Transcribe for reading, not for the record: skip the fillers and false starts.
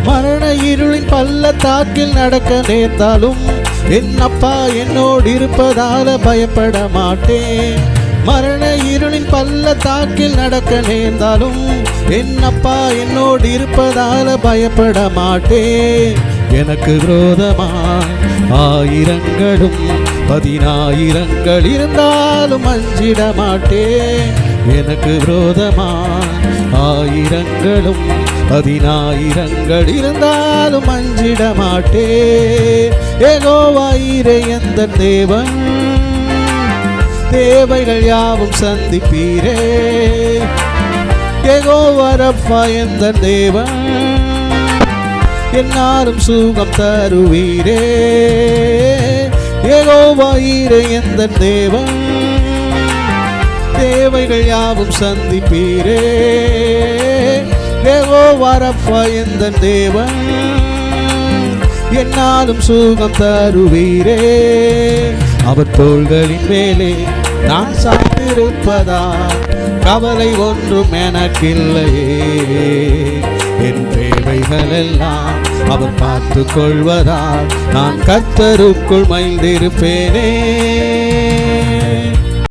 மரண இருளின் பள்ளத்தாக்கில் நடக்க நேர்ந்தாலும் என் அப்பா என்னோடு இருப்பதால பயப்பட மாட்டேன். மரண இருளின் பள்ளத்தாக்கில் நடக்க நேர்ந்தாலும் என் அப்பா என்னோடு இருப்பதால பயப்பட மாட்டேன். எனக்கு விரோதமாய் ஆயிரங்களும் 10,000 இருந்தாலும் அஞ்சிட மாட்டேன். எனக்கு விரோதமாய் ஆயிரங்களும் 10,000 இருந்தாலும் அஞ்சிட மாட்டேன். யெகோவா ஈரே எந்தன் தேவன், தேவைகள் யாவும் சந்திப்பீரே. யெகோவா ரப்பா எந்தன் தேவன், என்னாலும் சுகம் தருவீரே. யெகோவா ஈரே எந்தன் தேவன், தேவைகள் யாவும் சந்திப்பீரே. யெகோவா ரப்பா எந்தன் தேவன், என்னாலும் சுகம் தருவீரே. அவர் தோள்களின் மேலே நான் சார்ந்திருப்பதா கவலை ஒன்றும் எனக்கில்லையே. என் தேவைகள் எல்லாம் அவர் பார்த்து கொள்வதால் நான் கர்த்தருக்குள் மகிழ்ந்திருப்பேனே.